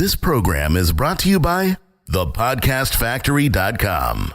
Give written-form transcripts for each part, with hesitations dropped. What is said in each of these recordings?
This program is brought to you by thepodcastfactory.com.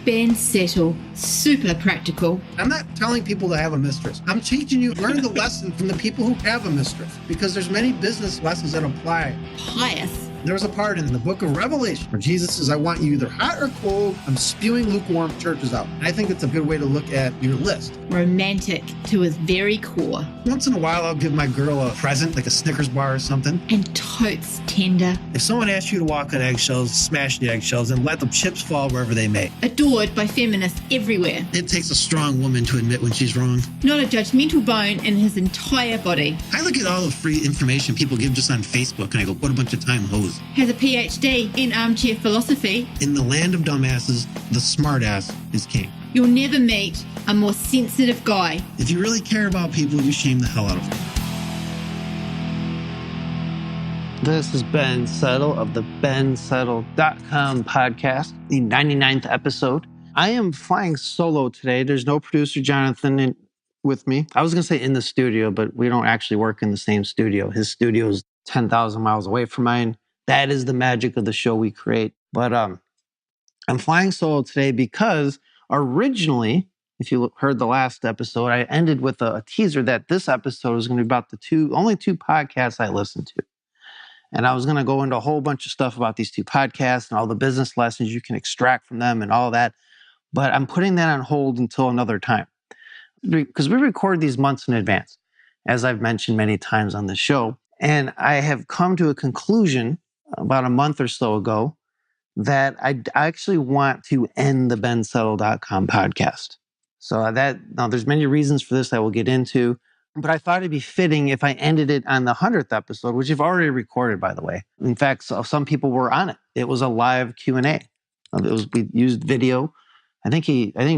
Ben Settle, super practical. I'm not telling people to have a mistress. I'm teaching you, learn the lesson from the people who have a mistress, because there's many business lessons that apply. Pious. There's a part in the book of Revelation where Jesus says, I want you either hot or cold. I'm spewing lukewarm churches out. And I think it's a good way to look at your list. Romantic to his very core. Once in a while, I'll give my girl a present, like a Snickers bar or something. And totes tender. If someone asks you to walk on eggshells, smash the eggshells and let the chips fall wherever they may. Adored by feminists everywhere. It takes a strong woman to admit when she's wrong. Not a judgmental bone in his entire body. I look at all the free information people give just on Facebook and I go, what a bunch of time hose. Has a PhD in armchair philosophy. In the land of dumbasses, the smartass is king. You'll never meet a more sensitive guy. If you really care about people, you shame the hell out of them. This is Ben Settle of the bensettle.com podcast, the 99th episode. I am flying solo today. There's no producer Jonathan with me. I was going to say in the studio, but we don't actually work in the same studio. His studio is 10,000 miles away from mine. That is the magic of the show we create. But I'm flying solo today because originally, if you heard the last episode, I ended with a teaser that this episode is going to be about the only two podcasts I listen to. And I was going to go into a whole bunch of stuff about these two podcasts and all the business lessons you can extract from them and all that. But I'm putting that on hold until another time. Because we record these months in advance, as I've mentioned many times on the show. And I have come to a conclusion about a month or so ago that I actually want to end the bensettle.com podcast. So now there's many reasons for this I will get into, but I thought it'd be fitting if I ended it on the 100th episode, which you've already recorded, by the way. In fact, some people were on it. It was a live Q&A. We used video. I think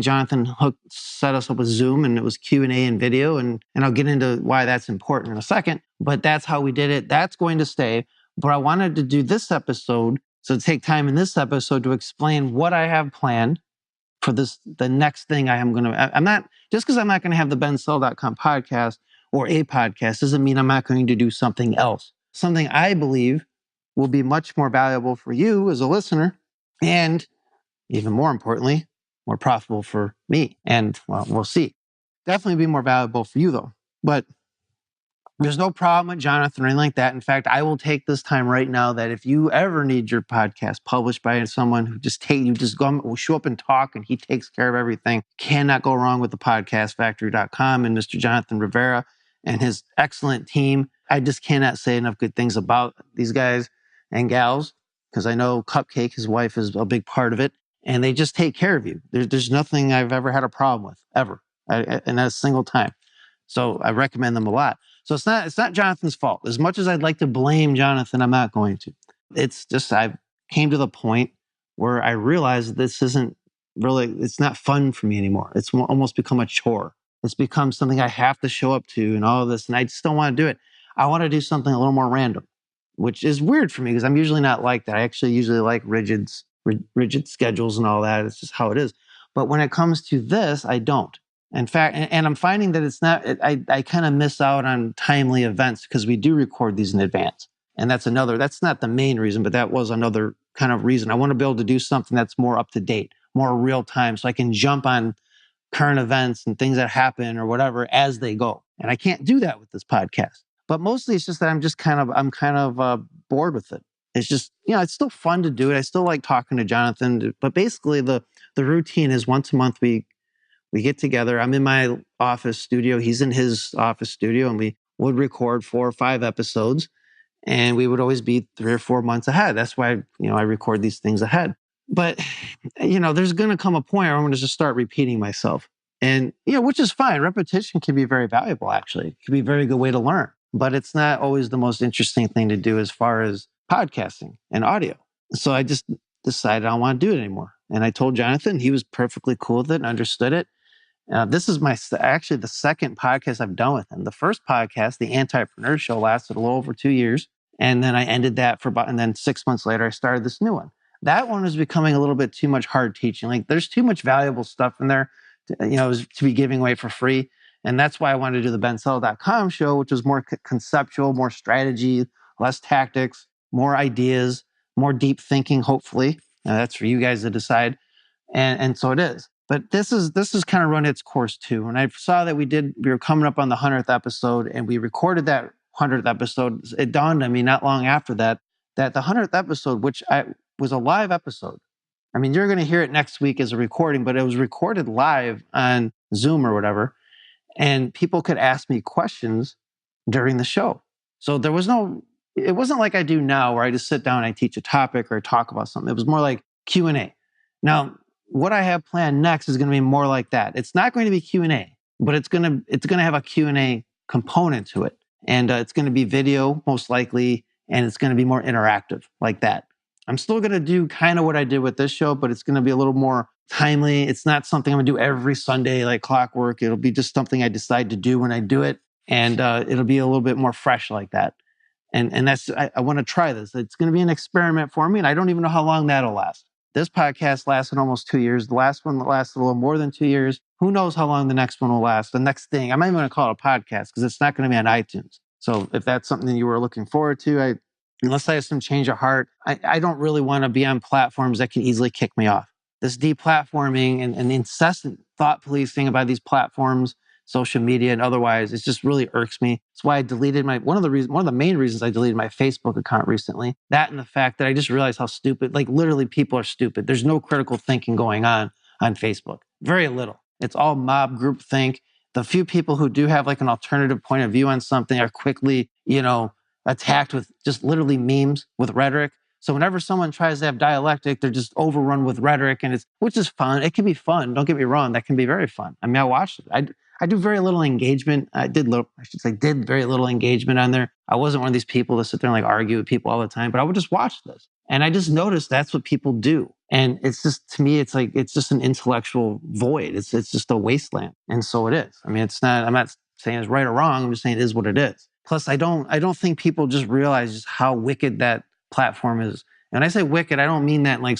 Jonathan set us up with Zoom, and it was Q&A and video, and I'll get into why that's important in a second, but that's how we did it. That's going to stay. But I wanted to do this episode, so take time in this episode to explain what I have planned for the next thing I am going to. I'm not, just because I'm not going to have the bensettle.com podcast or a podcast doesn't mean I'm not going to do something else. Something I believe will be much more valuable for you as a listener, and even more importantly, more profitable for me. And well, we'll see. Definitely be more valuable for you though. But there's no problem with Jonathan or anything like that. In fact, I will take this time right now that if you ever need your podcast published by someone who will show up and talk and he takes care of everything, cannot go wrong with the podcastfactory.com and Mr. Jonathan Rivera and his excellent team. I just cannot say enough good things about these guys and gals, because I know Cupcake, his wife, is a big part of it, and they just take care of you. There's nothing I've ever had a problem with, ever, and not a single time. So I recommend them a lot. So it's not Jonathan's fault. As much as I'd like to blame Jonathan, I'm not going to. It's just I came to the point where I realized this isn't really, it's not fun for me anymore. It's almost become a chore. It's become something I have to show up to and all of this, and I just don't want to do it. I want to do something a little more random, which is weird for me because I'm usually not like that. I actually usually like rigid schedules and all that. It's just how it is. But when it comes to this, I don't. In fact, and I'm finding that it's not, I kind of miss out on timely events because we do record these in advance. And that's not the main reason, but that was another kind of reason. I want to be able to do something that's more up to date, more real time, so I can jump on current events and things that happen or whatever as they go. And I can't do that with this podcast. But mostly it's just that I'm kind of bored with it. It's just, it's still fun to do it. I still like talking to Jonathan, but basically the routine is once a month we get together. I'm in my office studio. He's in his office studio, and we would record 4 or 5 episodes, and we would always be 3 or 4 months ahead. That's why, I record these things ahead. But, there's going to come a point where I'm going to just start repeating myself. And, which is fine. Repetition can be very valuable, actually. It can be a very good way to learn. But it's not always the most interesting thing to do as far as podcasting and audio. So I just decided I don't want to do it anymore. And I told Jonathan, he was perfectly cool with it and understood it. This is actually the second podcast I've done with him. The first podcast, the Antipreneur Show, lasted a little over 2 years. And then I ended that and then 6 months later, I started this new one. That one was becoming a little bit too much hard teaching. Like there's too much valuable stuff in there, to be giving away for free. And that's why I wanted to do the bensettle.com show, which was more conceptual, more strategy, less tactics, more ideas, more deep thinking, hopefully. That's for you guys to decide. And so it is. But this is kind of run its course too. And I saw that we were coming up on the 100th episode, and we recorded that 100th episode. It dawned on me not long after that the 100th episode, which was a live episode. I mean, you're going to hear it next week as a recording, but it was recorded live on Zoom or whatever. And people could ask me questions during the show. So it wasn't like I do now where I just sit down and I teach a topic or talk about something. It was more like Q&A. Now, what I have planned next is going to be more like that. It's not going to be Q&A, but it's going to have a Q&A component to it. And it's going to be video, most likely, and it's going to be more interactive like that. I'm still going to do kind of what I did with this show, but it's going to be a little more timely. It's not something I'm going to do every Sunday like clockwork. It'll be just something I decide to do when I do it. And it'll be a little bit more fresh like that. And I want to try this. It's going to be an experiment for me, and I don't even know how long that'll last. This podcast lasted almost 2 years. The last one lasted a little more than 2 years. Who knows how long the next one will last? The next thing, I'm not even going to call it a podcast because it's not going to be on iTunes. So if that's something that you were looking forward to, unless I have some change of heart, I don't really want to be on platforms that can easily kick me off. This deplatforming and the incessant thought policing about these platforms, social media and otherwise, it just really irks me. That's why I deleted one of the main reasons I deleted my Facebook account recently. That and the fact that I just realized how stupid, like literally people are stupid. There's no critical thinking going on Facebook. Very little. It's all mob group think. The few people who do have like an alternative point of view on something are quickly, attacked with just literally memes with rhetoric. So whenever someone tries to have dialectic, they're just overrun with rhetoric, which is fun. It can be fun. Don't get me wrong. That can be very fun. I mean, I watched it. I do very little engagement. Did very little engagement on there. I wasn't one of these people that sit there and like argue with people all the time, but I would just watch this. And I just noticed that's what people do. And it's just, to me, it's just an intellectual void. It's just a wasteland. And so it is. I mean, I'm not saying it's right or wrong. I'm just saying it is what it is. Plus, I don't think people just realize just how wicked that platform is. And when I say wicked, I don't mean that like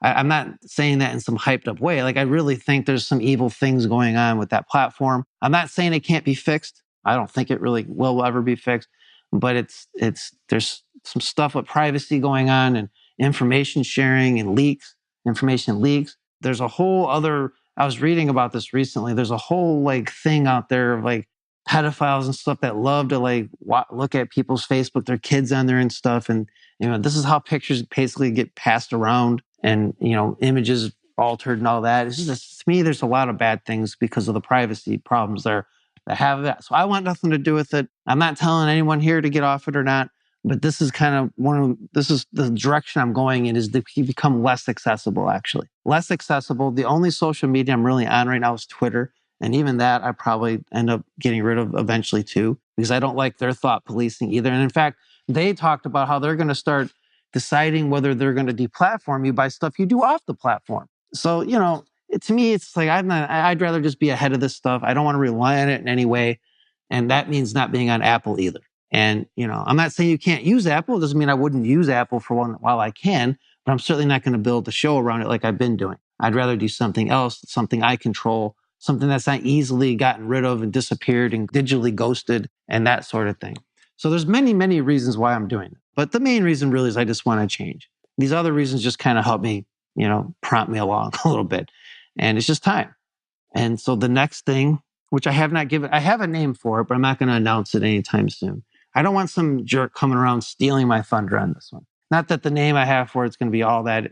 I'm not saying that in some hyped up way. Like I really think there's some evil things going on with that platform. I'm not saying it can't be fixed. I don't think it really will ever be fixed, but there's some stuff with privacy going on and information sharing and information leaks. There's a whole other, I was reading about this recently. There's a whole like thing out there of like pedophiles and stuff that love to like look at people's Facebook, their kids on there and stuff. And, this is how pictures basically get passed around and, images altered and all that. It's just, to me, there's a lot of bad things because of the privacy problems there that have that. So I want nothing to do with it. I'm not telling anyone here to get off it or not, but this is this is the direction I'm going in, is to become less accessible, actually. Less accessible. The only social media I'm really on right now is Twitter. And even that, I probably end up getting rid of eventually too, because I don't like their thought policing either. And in fact, they talked about how they're going to start deciding whether they're going to deplatform you by stuff you do off the platform. So, to me, it's like, I'd rather just be ahead of this stuff. I don't want to rely on it in any way. And that means not being on Apple either. And, I'm not saying you can't use Apple. It doesn't mean I wouldn't use Apple for one while I can, but I'm certainly not going to build a show around it like I've been doing. I'd rather do something else, something I control, something that's not easily gotten rid of and disappeared and digitally ghosted and that sort of thing. So there's many, many reasons why I'm doing it. But the main reason really is I just want to change. These other reasons just kind of help me, prompt me along a little bit. And it's just time. And so the next thing, which I have a name for it, but I'm not going to announce it anytime soon. I don't want some jerk coming around stealing my thunder on this one. Not that the name I have for it's going to be all that,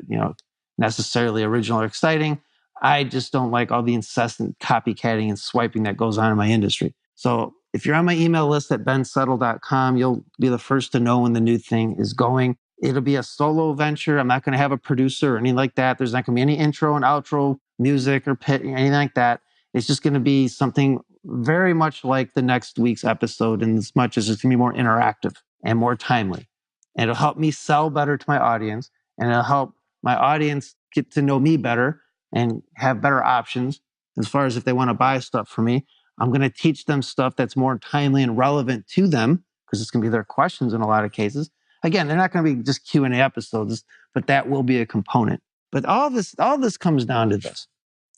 necessarily original or exciting. I just don't like all the incessant copycatting and swiping that goes on in my industry. So if you're on my email list at bensettle.com, you'll be the first to know when the new thing is going. It'll be a solo venture. I'm not going to have a producer or anything like that. There's not going to be any intro and outro music or anything like that. It's just going to be something very much like the next week's episode, in as much as it's going to be more interactive and more timely. And it'll help me sell better to my audience, and it'll help my audience get to know me better and have better options as far as if they want to buy stuff from me. I'm going to teach them stuff that's more timely and relevant to them, because it's going to be their questions in a lot of cases. Again, they're not going to be just Q&A episodes, but that will be a component. But all this comes down to this.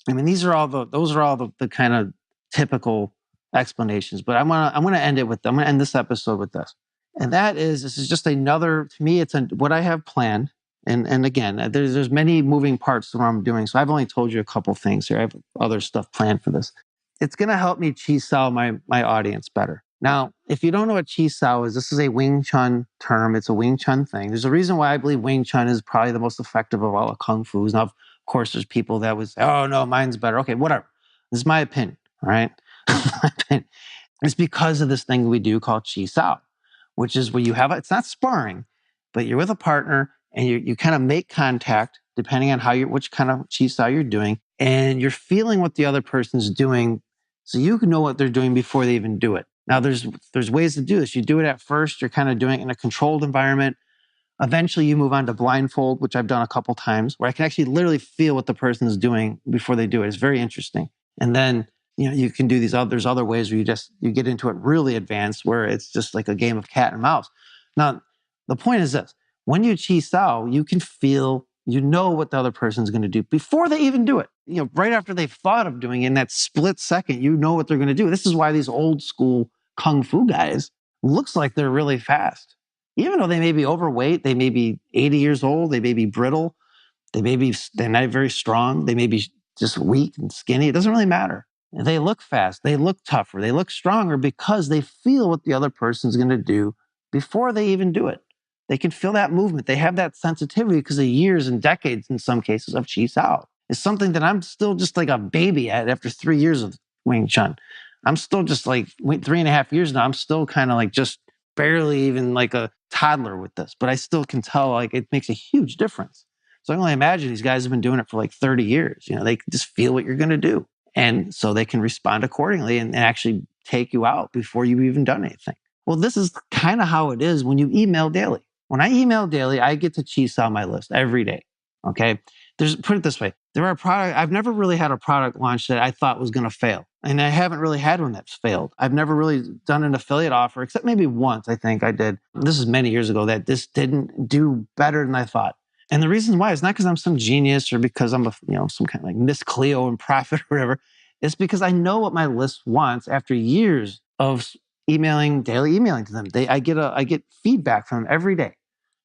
I mean, those are all the kind of typical explanations. But I'm going to end this episode with this. And this is just another, to me, what I have planned. And again, there's many moving parts to what I'm doing. So I've only told you a couple things here. I have other stuff planned for this. It's going to help me chi sao my audience better. Now, if you don't know what chi sao is, this is a Wing Chun term. It's a Wing Chun thing. There's a reason why I believe Wing Chun is probably the most effective of all the Kung Fu's. Now, of course, there's people that would say, oh, no, mine's better. Okay, whatever. This is my opinion, all right? My opinion. It's because of this thing we do called chi sao, which is where it's not sparring, but you're with a partner and you kind of make contact depending on which kind of chi sao you're doing, and you're feeling what the other person's doing so you can know what they're doing before they even do it. Now, there's ways to do this. You do it at first, you're kind of doing it in a controlled environment. Eventually, you move on to blindfold, which I've done a couple times, where I can actually literally feel what the person is doing before they do it. It's very interesting. And then, you can do there's other ways where you get into it really advanced, where it's just like a game of cat and mouse. Now, the point is this: when you chi sao, you can feel, what the other person's going to do before they even do it. Right after they've thought of doing it, in that split second, what they're going to do. This is why these old school Kung Fu guys looks like they're really fast. Even though they may be overweight, they may be 80 years old, they may be brittle, they're not very strong, they may be just weak and skinny. It doesn't really matter. They look fast, they look tougher, they look stronger because they feel what the other person's going to do before they even do it. They can feel that movement. They have that sensitivity because of years and decades, in some cases, of chi sao. It's something that I'm still just like a baby at after 3 years of Wing Chun. I'm still just like 3.5 years now. I'm still kind of like just barely even like a toddler with this, but I still can tell like it makes a huge difference. So I can only imagine these guys have been doing it for like 30 years. They can just feel what you're going to do. And so they can respond accordingly and actually take you out before you've even done anything. Well, this is kind of how it is when you email daily. When I email daily, I get to chi sao my list every day. Okay. Put it this way. I've never really had a product launch that I thought was going to fail. And I haven't really had one that's failed. I've never really done an affiliate offer, except maybe once, I think I did. This is many years ago, that this didn't do better than I thought. And the reason why is not because I'm some genius or because I'm some kind of like Miss Cleo and Profit or whatever. It's because I know what my list wants after years of daily emailing to them. I get feedback from them every day.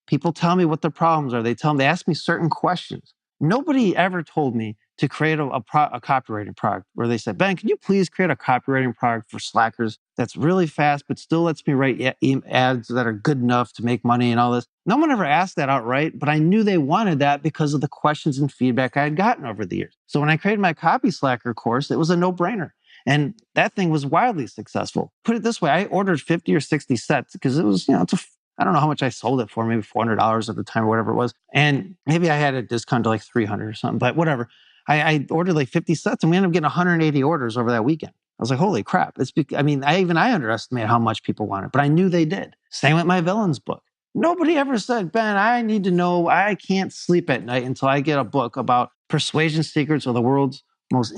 People tell me what their problems are. They ask me certain questions. Nobody ever told me to create a copywriting product where they said, Ben, can you please create a copywriting product for Slackers that's really fast, but still lets me write ads that are good enough to make money and all this? No one ever asked that outright, but I knew they wanted that because of the questions and feedback I had gotten over the years. So when I created my Copy Slacker course, it was a no-brainer. And that thing was wildly successful. Put it this way, I ordered 50 or 60 sets because it was, I don't know how much I sold it for, maybe $400 at the time or whatever it was. And maybe I had a discount to like 300 or something, but whatever. I ordered like 50 sets and we ended up getting 180 orders over that weekend. I was like, holy crap. I underestimated how much people wanted, but I knew they did. Same with my Villains book. Nobody ever said, Ben, I need to know, I can't sleep at night until I get a book about persuasion secrets of the world's most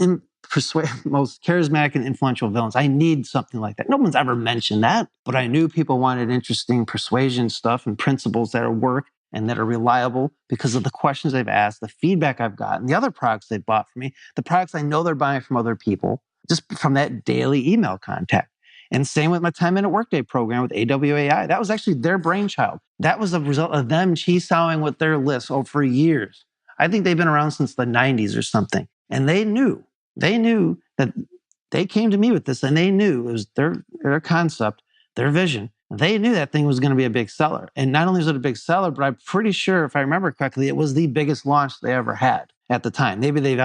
charismatic and influential villains. I need something like that. No one's ever mentioned that, but I knew people wanted interesting persuasion stuff and principles that work and that are reliable because of the questions they've asked, the feedback I've gotten, the other products they've bought from me, the products I know they're buying from other people, just from that daily email contact. And same with my 10-minute workday program with AWAI. That was actually their brainchild. That was a result of them chi saoing with their list for years. I think they've been around since the 90s or something. And they knew that they came to me with this, and they knew it was their concept, their vision. They knew that thing was going to be a big seller. And not only was it a big seller, but I'm pretty sure, if I remember correctly, it was the biggest launch they ever had at the time. Maybe they've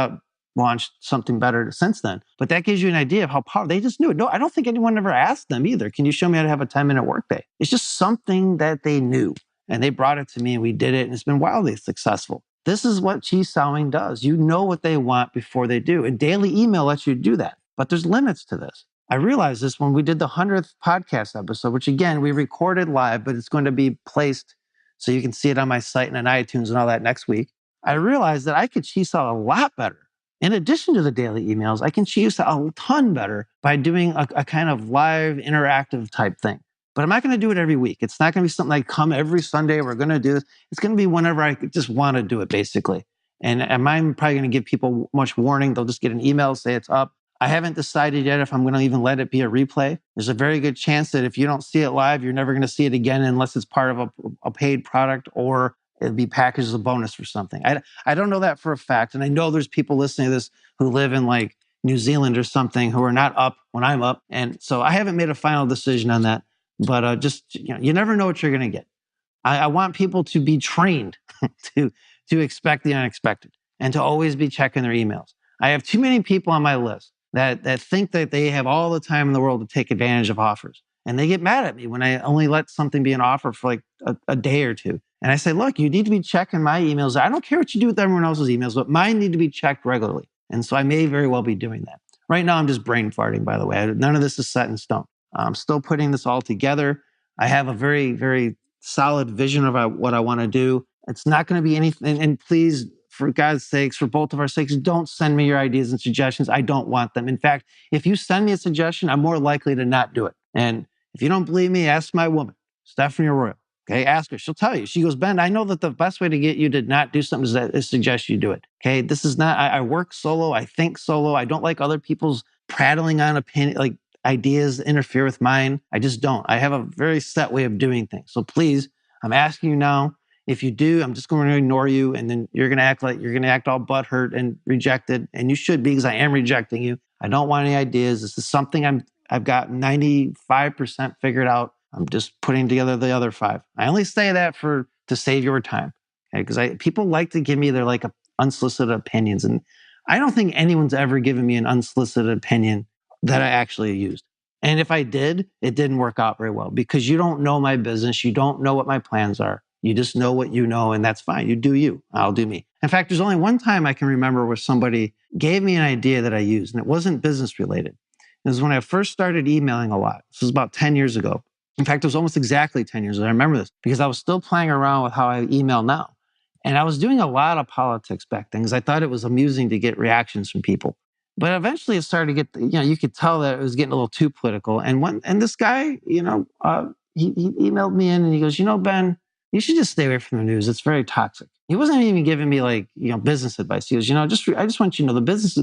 launched something better since then. But that gives you an idea of how powerful. They just knew it. No, I don't think anyone ever asked them either. Can you show me how to have a 10-minute workday? It's just something that they knew. And they brought it to me and we did it. And it's been wildly successful. This is what chi saoing does. You know what they want before they do. And daily email lets you do that. But there's limits to this. I realized this when we did the 100th podcast episode, which again, we recorded live, but it's going to be placed so you can see it on my site and on iTunes and all that next week. I realized that I could chi sao a lot better. In addition to the daily emails, I can chi sao a ton better by doing a kind of live interactive type thing. But I'm not going to do it every week. It's not going to be something like come every Sunday, we're going to do this. It's going to be whenever I just want to do it, basically. And I'm probably going to give people much warning. They'll just get an email, say it's up. I haven't decided yet if I'm going to even let it be a replay. There's a very good chance that if you don't see it live, you're never going to see it again unless it's part of a paid product or it'll be packaged as a bonus for something. I don't know that for a fact. And I know there's people listening to this who live in like New Zealand or something who are not up when I'm up. And so I haven't made a final decision on that. But you never know what you're going to get. I want people to be trained to expect the unexpected and to always be checking their emails. I have too many people on my list that think that they have all the time in the world to take advantage of offers. And they get mad at me when I only let something be an offer for like a day or two. And I say, look, you need to be checking my emails. I don't care what you do with everyone else's emails, but mine need to be checked regularly. And so I may very well be doing that. Right now, I'm just brain farting, by the way. None of this is set in stone. I'm still putting this all together. I have a very, very solid vision of what I want to do. It's not going to be anything. And please, for God's sakes, for both of our sakes, don't send me your ideas and suggestions. I don't want them. In fact, if you send me a suggestion, I'm more likely to not do it. And if you don't believe me, ask my woman, Stephanie Arroyo. Okay, ask her. She'll tell you. She goes, Ben, I know that the best way to get you to not do something is to suggest you do it. Okay, this is not, I work solo. I think solo. I don't like other people's prattling on opinion, like ideas interfere with mine. I just don't. I have a very set way of doing things. So please, I'm asking you now, if you do, I'm just going to ignore you. And then you're going to act all butthurt and rejected. And you should be, because I am rejecting you. I don't want any ideas. This is something I've got 95% figured out. I'm just putting together the other 5. I only say that to save your time, okay? Because people like to give me their like unsolicited opinions, and I don't think anyone's ever given me an unsolicited opinion that I actually used. And if I did, it didn't work out very well because you don't know my business, you don't know what my plans are. You just know what you know, and that's fine. You do you. I'll do me. In fact, there's only one time I can remember where somebody gave me an idea that I used, and it wasn't business related. It was when I first started emailing a lot. This was about 10 years ago. In fact, it was almost exactly 10 years ago. I remember this because I was still playing around with how I email now. And I was doing a lot of politics back then because I thought it was amusing to get reactions from people. But eventually it started to get, you could tell that it was getting a little too political. And this guy, he emailed me in and he goes, Ben, you should just stay away from the news. It's very toxic. He wasn't even giving me like, business advice. He goes, I just want you to know the business,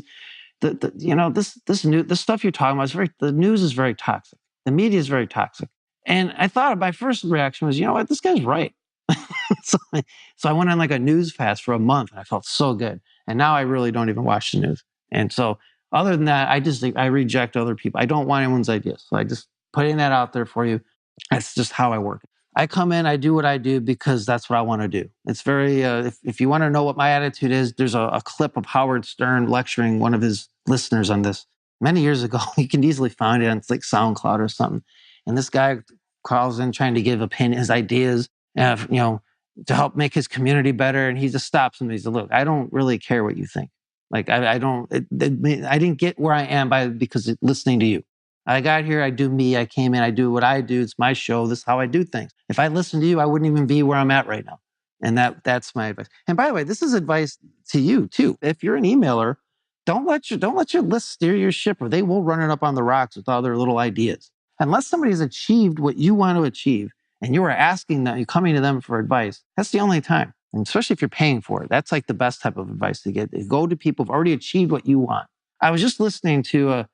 this stuff you're talking about the news is very toxic. The media is very toxic. And I thought my first reaction was, this guy's right. so I went on like a news fast for a month and I felt so good. And now I really don't even watch the news. And so other than that, I reject other people. I don't want anyone's ideas. So I just putting that out there for you. That's just how I work. I come in, I do what I do because that's what I want to do. It's very, if you want to know what my attitude is, there's a clip of Howard Stern lecturing one of his listeners on this many years ago. You can easily find it on like SoundCloud or something. And this guy calls in trying to give his ideas, to help make his community better. And he just stops him. He says, look, I don't really care what you think. Like, I didn't get where I am because listening to you. I got here, I do me, I came in, I do what I do. It's my show. This is how I do things. If I listened to you, I wouldn't even be where I'm at right now. And that's my advice. And by the way, this is advice to you too. If you're an emailer, don't let your list steer your ship, or they will run it up on the rocks with other little ideas. Unless somebody's achieved what you want to achieve and you are asking them, you're coming to them for advice, that's the only time. And especially if you're paying for it, that's like the best type of advice to get. Go to people who've already achieved what you want. I was just listening to,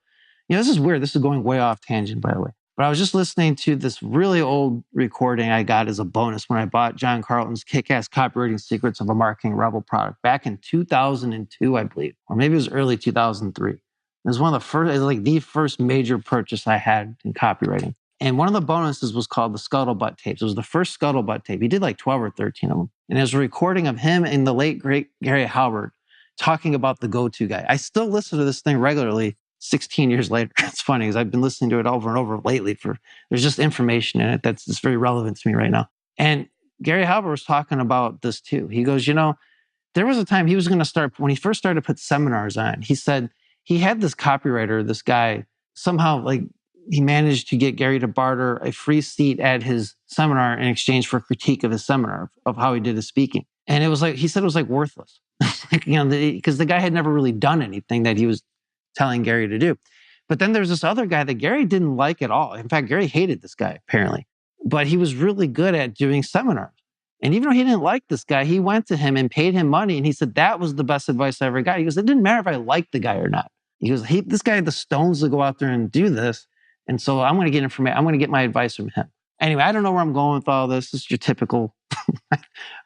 this is weird. This is going way off tangent, by the way. But I was just listening to this really old recording I got as a bonus when I bought John Carlton's Kick-Ass Copywriting Secrets of a Marketing Rebel product back in 2002, I believe. Or maybe it was early 2003. It was one of the first, it was like the first major purchase I had in copywriting. And one of the bonuses was called the Scuttlebutt tapes. It was the first Scuttlebutt tape. He did like 12 or 13 of them. And it was a recording of him and the late, great Gary Halbert talking about the go-to guy. I still listen to this thing regularly 16 years later. It's funny because I've been listening to it over and over lately. There's just information in it that's just very relevant to me right now. And Gary Halbert was talking about this too. He goes, there was a time he was going to start, when he first started to put seminars on, he said he had this copywriter, this guy, somehow like he managed to get Gary to barter a free seat at his seminar in exchange for a critique of his seminar, of how he did his speaking. And it was like, he said it was like worthless. Because the guy had never really done anything that he was telling Gary to do. But then there's this other guy that Gary didn't like at all. In fact, Gary hated this guy, apparently. But he was really good at doing seminars. And even though he didn't like this guy, he went to him and paid him money. And he said, that was the best advice I ever got. He goes, it didn't matter if I liked the guy or not. He goes, hey, this guy had the stones to go out there and do this. And so I'm going to get information. I'm going to get my advice from him. Anyway, I don't know where I'm going with all this. This is your typical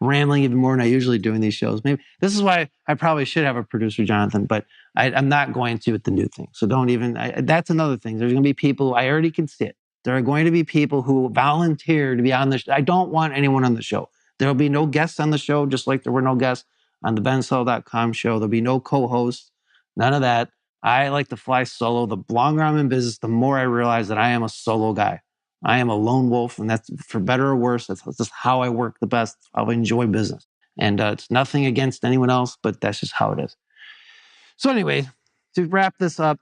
rambling even more than I usually do in these shows. Maybe this is why I probably should have a producer, Jonathan, but I'm not going to with the new thing. So don't even, that's another thing. There's going to be people, I already can see it. There are going to be people who volunteer to be on the show. I don't want anyone on the show. There will be no guests on the show, just like there were no guests on the bensettle.com show. There'll be no co-hosts, none of that. I like to fly solo. The longer I'm in business, the more I realize that I am a solo guy. I am a lone wolf, and that's for better or worse. That's just how I work the best. How I enjoy business. And it's nothing against anyone else, but that's just how it is. So anyway, to wrap this up,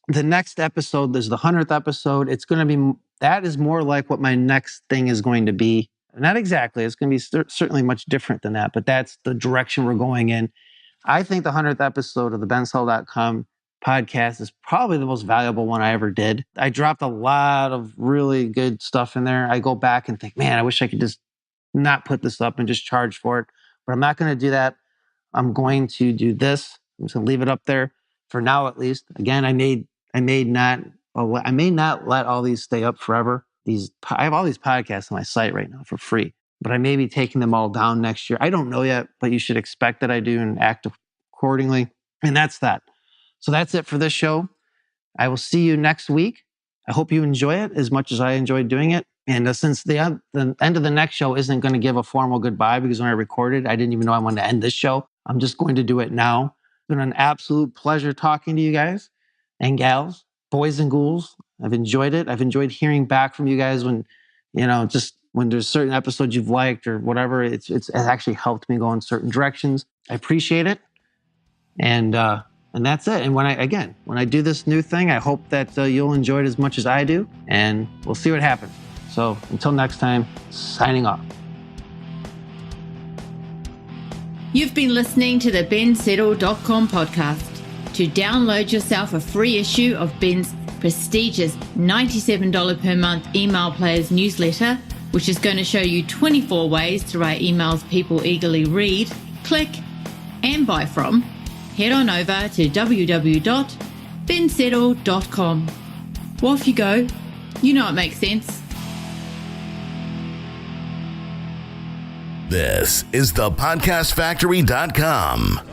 the next episode, there's the 100th episode. It's going to be, that is more like what my next thing is going to be. Not exactly. It's going to be certainly much different than that, but that's the direction we're going in. I think the 100th episode of the bensettle.com podcast is probably the most valuable one I ever did. I dropped a lot of really good stuff in there. I go back and think, man, I wish I could just not put this up and just charge for it. But I'm not going to do that. I'm going to do this. I'm just going to leave it up there for now, at least. Again, I may not let all these stay up forever. I have all these podcasts on my site right now for free, but I may be taking them all down next year. I don't know yet, but you should expect that I do and act accordingly. And that's that. So that's it for this show. I will see you next week. I hope you enjoy it as much as I enjoyed doing it. And since the end of the next show isn't going to give a formal goodbye, because when I recorded, I didn't even know I wanted to end this show. I'm just going to do it now. It's been an absolute pleasure talking to you guys and gals, boys and ghouls. I've enjoyed it. I've enjoyed hearing back from you guys when, just when there's certain episodes you've liked or whatever. It's actually helped me go in certain directions. I appreciate it. And that's it. And when I do this new thing, I hope that you'll enjoy it as much as I do. And we'll see what happens. So until next time, signing off. You've been listening to the bensettle.com podcast. To download yourself a free issue of Ben's prestigious $97 per month email players newsletter, which is going to show you 24 ways to write emails people eagerly read, click, and buy from, head on over to www.bensettle.com. Well, off you go. You know it makes sense. This is the podcastfactory.com.